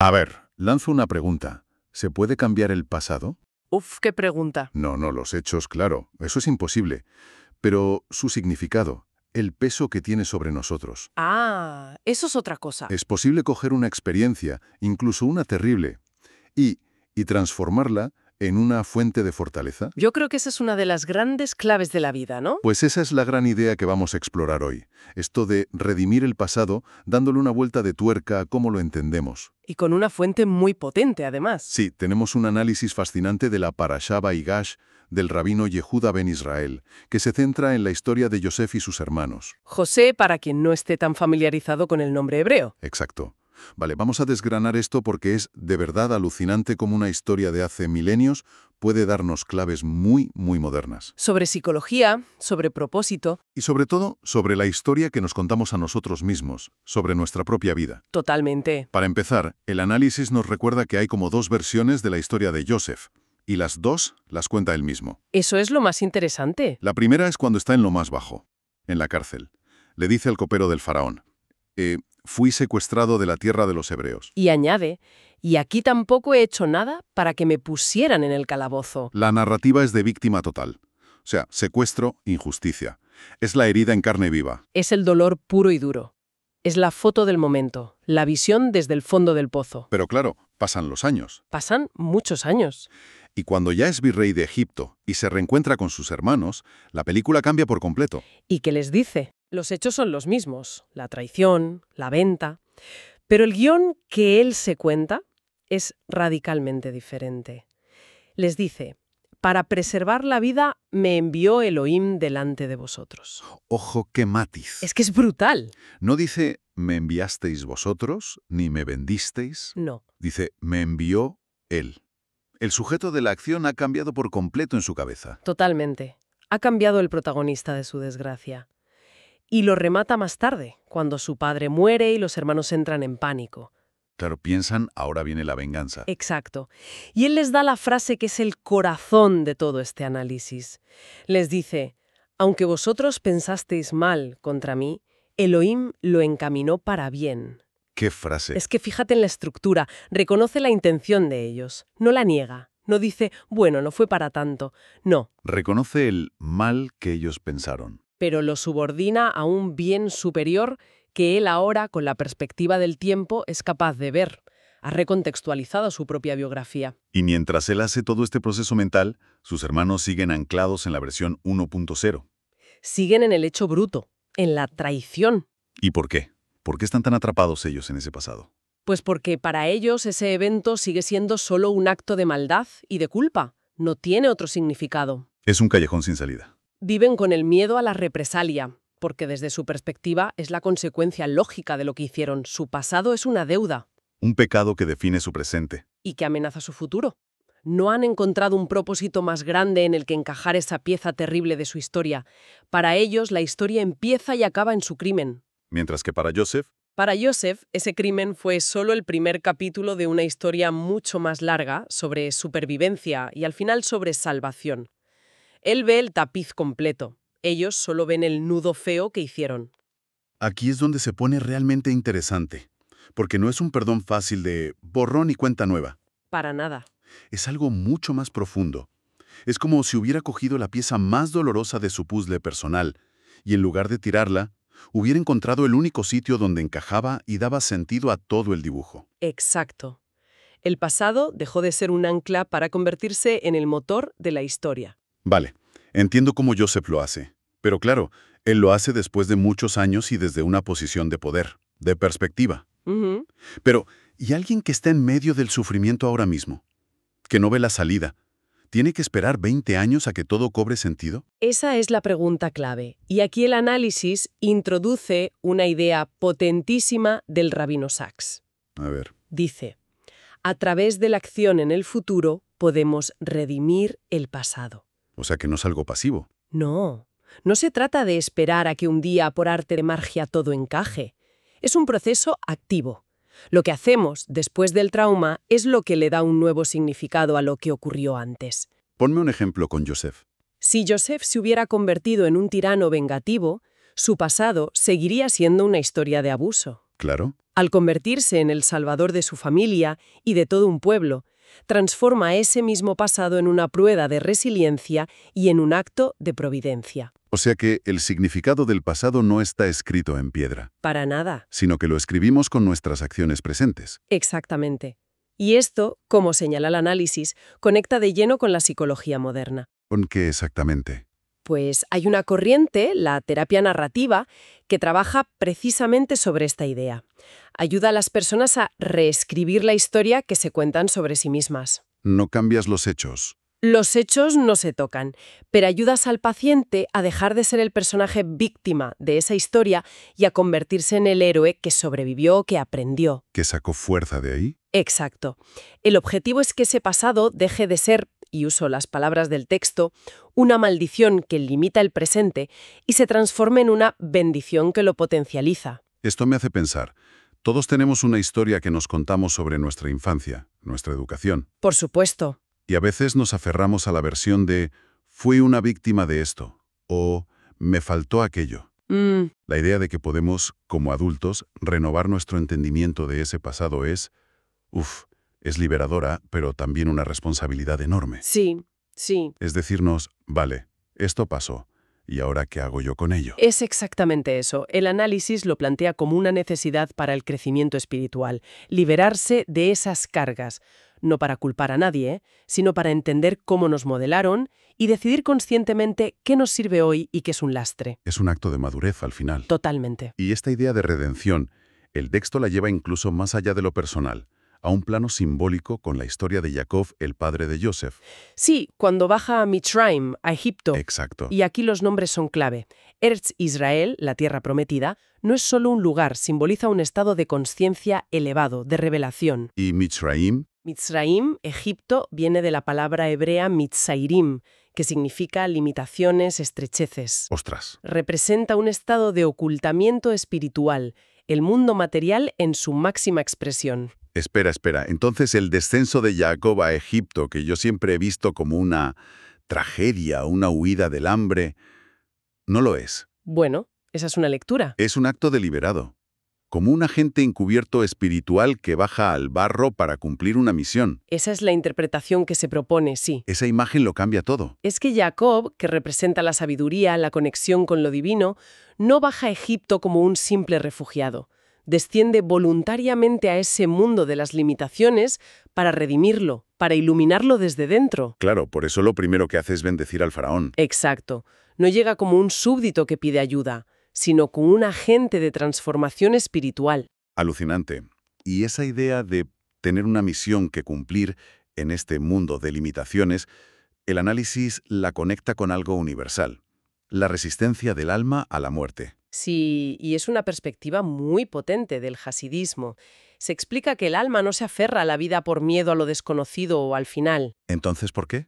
A ver, lanzo una pregunta. ¿Se puede cambiar el pasado? Uf, qué pregunta. No, los hechos, claro, eso es imposible. Pero su significado, el peso que tiene sobre nosotros. Ah, eso es otra cosa. Es posible coger una experiencia, incluso una terrible, y transformarla en una fuente de fortaleza. Yo creo que esa es una de las grandes claves de la vida, ¿no? Pues esa es la gran idea que vamos a explorar hoy. Esto de redimir el pasado dándole una vuelta de tuerca a cómo lo entendemos. Y con una fuente muy potente, además. Sí, tenemos un análisis fascinante de la Parashá Vaigash del rabino Yehuda ben Israel, que se centra en la historia de Yosef y sus hermanos. José, para quien no esté tan familiarizado con el nombre hebreo. Exacto. Vale, vamos a desgranar esto porque es de verdad alucinante cómo una historia de hace milenios puede darnos claves muy modernas. Sobre psicología, sobre propósito. Y sobre todo, sobre la historia que nos contamos a nosotros mismos, sobre nuestra propia vida. Totalmente. Para empezar, el análisis nos recuerda que hay como dos versiones de la historia de Joseph, y las dos las cuenta él mismo. Eso es lo más interesante. La primera es cuando está en lo más bajo, en la cárcel. Le dice al copero del faraón, fui secuestrado de la tierra de los hebreos. Y añade, y aquí tampoco he hecho nada para que me pusieran en el calabozo. La narrativa es de víctima total. O sea, secuestro, injusticia. Es la herida en carne viva. Es el dolor puro y duro. Es la foto del momento, la visión desde el fondo del pozo. Pero claro, pasan los años. Pasan muchos años. Y cuando ya es virrey de Egipto y se reencuentra con sus hermanos, la película cambia por completo. ¿Y qué les dice? Los hechos son los mismos, la traición, la venta. Pero el guión que él se cuenta es radicalmente diferente. Les dice, para preservar la vida me envió Elohim delante de vosotros. Ojo, qué matiz. Es que es brutal. No dice, me enviasteis vosotros, ni me vendisteis. No. Dice, me envió él. El sujeto de la acción ha cambiado por completo en su cabeza. Totalmente. Ha cambiado el protagonista de su desgracia. Y lo remata más tarde, cuando su padre muere y los hermanos entran en pánico. Claro, piensan, ahora viene la venganza. Exacto. Y él les da la frase que es el corazón de todo este análisis. Les dice, aunque vosotros pensasteis mal contra mí, Elohim lo encaminó para bien. ¿Qué frase? Es que fíjate en la estructura, reconoce la intención de ellos, no la niega. No dice, bueno, no fue para tanto. No, Reconoce el mal que ellos pensaron. pero lo subordina a un bien superior que él ahora, con la perspectiva del tiempo, es capaz de ver. Ha recontextualizado su propia biografía. Y mientras él hace todo este proceso mental, sus hermanos siguen anclados en la versión 1.0. Siguen en el hecho bruto, en la traición. ¿Y por qué? ¿Por qué están tan atrapados ellos en ese pasado? Pues porque para ellos ese evento sigue siendo solo un acto de maldad y de culpa. No tiene otro significado. Es un callejón sin salida. Viven con el miedo a la represalia, porque desde su perspectiva es la consecuencia lógica de lo que hicieron. Su pasado es una deuda. Un pecado que define su presente. Y que amenaza su futuro. No han encontrado un propósito más grande en el que encajar esa pieza terrible de su historia. Para ellos, la historia empieza y acaba en su crimen. Mientras que para Joseph, Para Joseph, ese crimen fue solo el primer capítulo de una historia mucho más larga sobre supervivencia y al final sobre salvación. Él ve el tapiz completo. Ellos solo ven el nudo feo que hicieron. aquí es donde se pone realmente interesante. Porque no es un perdón fácil de borrón y cuenta nueva. Para nada. Es algo mucho más profundo. Es como si hubiera cogido la pieza más dolorosa de su puzzle personal y en lugar de tirarla, hubiera encontrado el único sitio donde encajaba y daba sentido a todo el dibujo. Exacto. El pasado dejó de ser un ancla para convertirse en el motor de la historia. Vale, entiendo cómo Joseph lo hace. Pero claro, él lo hace después de muchos años y desde una posición de poder, de perspectiva. Ujú. Pero, ¿y alguien que está en medio del sufrimiento ahora mismo? Que no ve la salida. ¿Tiene que esperar 20 años a que todo cobre sentido? Esa es la pregunta clave. Y aquí el análisis introduce una idea potentísima del rabino Sacks. A ver. Dice, a través de la acción en el futuro podemos redimir el pasado. O sea que no es algo pasivo. No se trata de esperar a que un día por arte de magia todo encaje. Es un proceso activo. Lo que hacemos después del trauma es lo que le da un nuevo significado a lo que ocurrió antes. Ponme un ejemplo con Joseph. Si Joseph se hubiera convertido en un tirano vengativo, su pasado seguiría siendo una historia de abuso. Claro. Al convertirse en el salvador de su familia y de todo un pueblo, transforma ese mismo pasado en una prueba de resiliencia y en un acto de providencia. O sea que el significado del pasado no está escrito en piedra, Para nada. sino que lo escribimos con nuestras acciones presentes. Exactamente. Y esto, como señala el análisis, conecta de lleno con la psicología moderna. ¿Con qué exactamente? Pues hay una corriente, la terapia narrativa, que trabaja precisamente sobre esta idea. Ayuda a las personas a reescribir la historia que se cuentan sobre sí mismas. No cambias los hechos. Los hechos no se tocan, pero ayudas al paciente a dejar de ser el personaje víctima de esa historia y a convertirse en el héroe que sobrevivió, que aprendió. ¿Que sacó fuerza de ahí? Exacto. El objetivo es que ese pasado deje de ser, y uso las palabras del texto, una maldición que limita el presente y se transforme en una bendición que lo potencializa. Esto me hace pensar. Todos tenemos una historia que nos contamos sobre nuestra infancia, nuestra educación. Por supuesto. Y a veces nos aferramos a la versión de «fui una víctima de esto» o «me faltó aquello». La idea de que podemos, como adultos, renovar nuestro entendimiento de ese pasado es liberadora, pero también una responsabilidad enorme. Sí, sí. Es decirnos, vale, esto pasó, ¿y ahora qué hago yo con ello? Es exactamente eso. El análisis lo plantea como una necesidad para el crecimiento espiritual, liberarse de esas cargas, no para culpar a nadie, sino para entender cómo nos modelaron y decidir conscientemente qué nos sirve hoy y qué es un lastre. Es un acto de madurez al final. Totalmente. Y esta idea de redención, el texto la lleva incluso más allá de lo personal, a un plano simbólico con la historia de Jacob, el padre de Joseph. Sí, cuando baja a Mitzrayim, a Egipto. Exacto. Y aquí los nombres son clave. Eretz Israel, la tierra prometida, no es solo un lugar, simboliza un estado de conciencia elevado, de revelación. ¿Y Mitzrayim? Mitzrayim, Egipto, viene de la palabra hebrea Mitzairim, que significa limitaciones, estrecheces. Ostras. Representa un estado de ocultamiento espiritual, el mundo material en su máxima expresión. Espera. Entonces el descenso de Jacob a Egipto, que yo siempre he visto como una tragedia, una huida del hambre, no lo es. Bueno, esa es una lectura. Es un acto deliberado, como un agente encubierto espiritual que baja al barro para cumplir una misión. Esa es la interpretación que se propone, sí. Esa imagen lo cambia todo. Es que Jacob, que representa la sabiduría, la conexión con lo divino, no baja a Egipto como un simple refugiado. Desciende voluntariamente a ese mundo de las limitaciones para redimirlo, para iluminarlo desde dentro. Claro, por eso lo primero que hace es bendecir al faraón. Exacto. No llega como un súbdito que pide ayuda, sino como un agente de transformación espiritual. Alucinante. Y esa idea de tener una misión que cumplir en este mundo de limitaciones, el análisis la conecta con algo universal: la resistencia del alma a la muerte. Sí, y es una perspectiva muy potente del hasidismo. Se explica que el alma no se aferra a la vida por miedo a lo desconocido o al final. ¿Entonces por qué?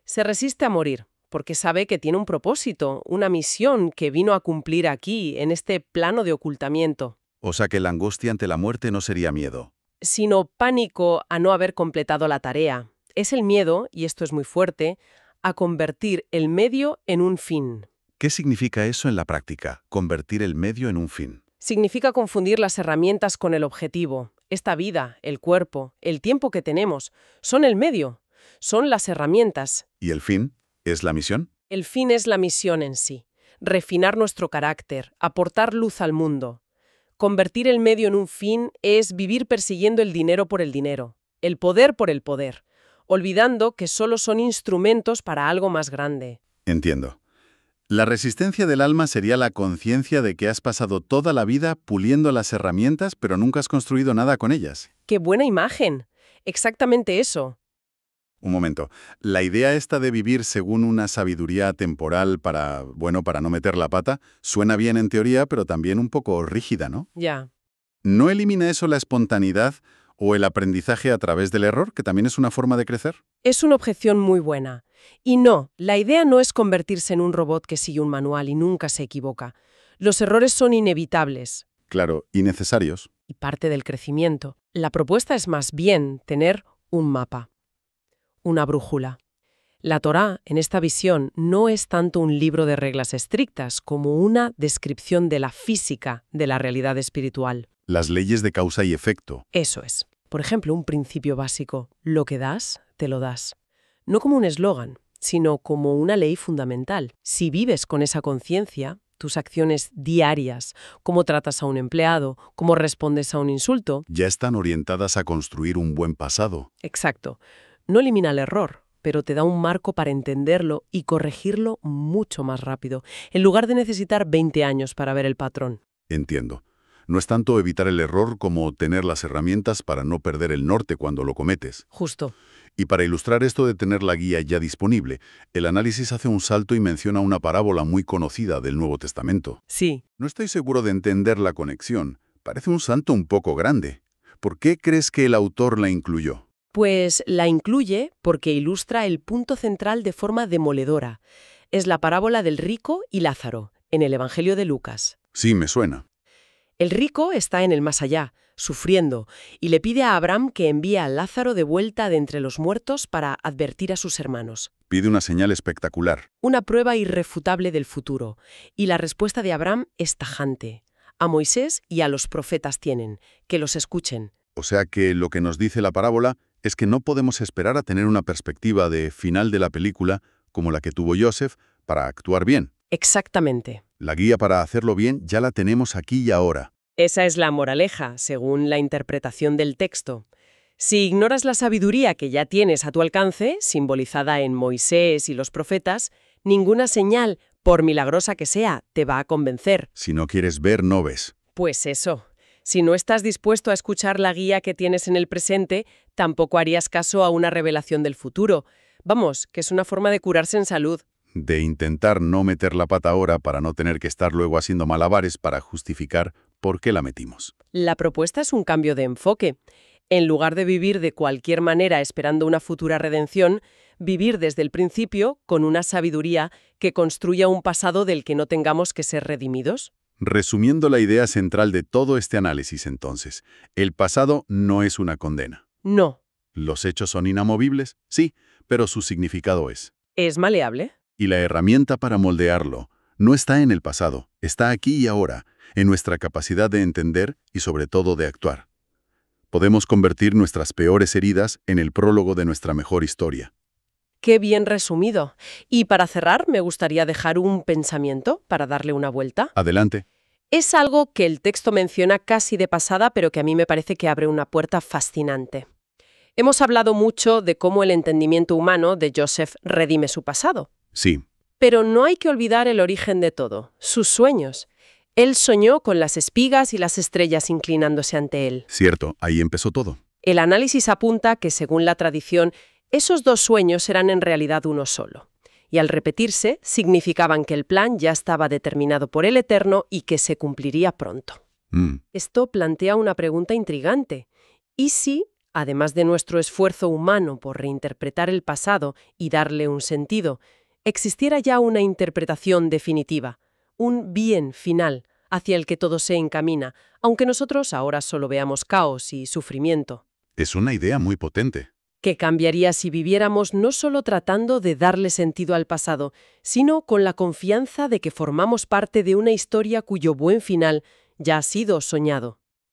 Se resiste a morir, porque sabe que tiene un propósito, una misión que vino a cumplir aquí, en este plano de ocultamiento. O sea que la angustia ante la muerte no sería miedo. Sino pánico a no haber completado la tarea. Es el miedo, y esto es muy fuerte, a convertir el medio en un fin. ¿Qué significa eso en la práctica, convertir el medio en un fin? Significa confundir las herramientas con el objetivo. Esta vida, el cuerpo, el tiempo que tenemos, son el medio, son las herramientas. ¿Y el fin es la misión? El fin es la misión en sí. Refinar nuestro carácter, aportar luz al mundo. Convertir el medio en un fin es vivir persiguiendo el dinero por el dinero, el poder por el poder, olvidando que solo son instrumentos para algo más grande. Entiendo. La resistencia del alma sería la conciencia de que has pasado toda la vida puliendo las herramientas, pero nunca has construido nada con ellas. ¡Qué buena imagen! Exactamente eso. Un momento. La idea esta de vivir según una sabiduría temporal para no meter la pata, suena bien en teoría, pero también un poco rígida, ¿no? Ya. ¿No elimina eso la espontaneidad o el aprendizaje a través del error, que también es una forma de crecer? Es una objeción muy buena. Y no, la idea no es convertirse en un robot que sigue un manual y nunca se equivoca. Los errores son inevitables. Claro, y necesarios. Y parte del crecimiento. La propuesta es más bien tener un mapa, una brújula. La Torá, en esta visión, no es tanto un libro de reglas estrictas como una descripción de la física de la realidad espiritual. Las leyes de causa y efecto. Eso es. Por ejemplo, un principio básico. Lo que das, te lo das. No como un eslogan, sino como una ley fundamental. Si vives con esa conciencia, tus acciones diarias, cómo tratas a un empleado, cómo respondes a un insulto. Ya están orientadas a construir un buen pasado. Exacto. No elimina el error, pero te da un marco para entenderlo y corregirlo mucho más rápido, en lugar de necesitar 20 años para ver el patrón. Entiendo. No es tanto evitar el error como tener las herramientas para no perder el norte cuando lo cometes. Justo. Y para ilustrar esto de tener la guía ya disponible, el análisis hace un salto y menciona una parábola muy conocida del Nuevo Testamento. Sí. No estoy seguro de entender la conexión. Parece un salto un poco grande. ¿Por qué crees que el autor la incluyó? Pues la incluye porque ilustra el punto central de forma demoledora. Es la parábola del rico y Lázaro, en el Evangelio de Lucas. Sí, me suena. El rico está en el más allá, sufriendo, y le pide a Abraham que envíe a Lázaro de vuelta de entre los muertos para advertir a sus hermanos. Pide una señal espectacular. Una prueba irrefutable del futuro. Y la respuesta de Abraham es tajante. A Moisés y a los profetas tienen, que los escuchen. O sea que lo que nos dice la parábola es que no podemos esperar a tener una perspectiva de final de la película como la que tuvo Joseph para actuar bien. Exactamente. La guía para hacerlo bien ya la tenemos aquí y ahora. Esa es la moraleja, según la interpretación del texto. Si ignoras la sabiduría que ya tienes a tu alcance, simbolizada en Moisés y los profetas, ninguna señal, por milagrosa que sea, te va a convencer. Si no quieres ver, no ves. Pues eso. Si no estás dispuesto a escuchar la guía que tienes en el presente, tampoco harías caso a una revelación del futuro. Vamos, que es una forma de curarse en salud. De intentar no meter la pata ahora para no tener que estar luego haciendo malabares para justificar por qué la metimos. La propuesta es un cambio de enfoque. En lugar de vivir de cualquier manera esperando una futura redención, vivir desde el principio con una sabiduría que construya un pasado del que no tengamos que ser redimidos. Resumiendo la idea central de todo este análisis entonces, el pasado no es una condena. No. Los hechos son inamovibles, sí, pero su significado es. ¿Es maleable? Y la herramienta para moldearlo no está en el pasado, está aquí y ahora, en nuestra capacidad de entender y sobre todo de actuar. Podemos convertir nuestras peores heridas en el prólogo de nuestra mejor historia. Qué bien resumido. Y para cerrar, me gustaría dejar un pensamiento para darle una vuelta. Adelante. Es algo que el texto menciona casi de pasada, pero que a mí me parece que abre una puerta fascinante. Hemos hablado mucho de cómo el entendimiento humano de Joseph redime su pasado. Sí. Pero no hay que olvidar el origen de todo, sus sueños. Él soñó con las espigas y las estrellas inclinándose ante él. Cierto, ahí empezó todo. El análisis apunta que, según la tradición, esos dos sueños eran en realidad uno solo. Y al repetirse, significaban que el plan ya estaba determinado por el Eterno y que se cumpliría pronto. Esto plantea una pregunta intrigante. ¿Y si, además de nuestro esfuerzo humano por reinterpretar el pasado y darle un sentido, existiera ya una interpretación definitiva, un bien final hacia el que todo se encamina, aunque nosotros ahora solo veamos caos y sufrimiento? Es una idea muy potente. ¿Qué cambiaría si viviéramos no solo tratando de darle sentido al pasado, sino con la confianza de que formamos parte de una historia cuyo buen final ya ha sido soñado?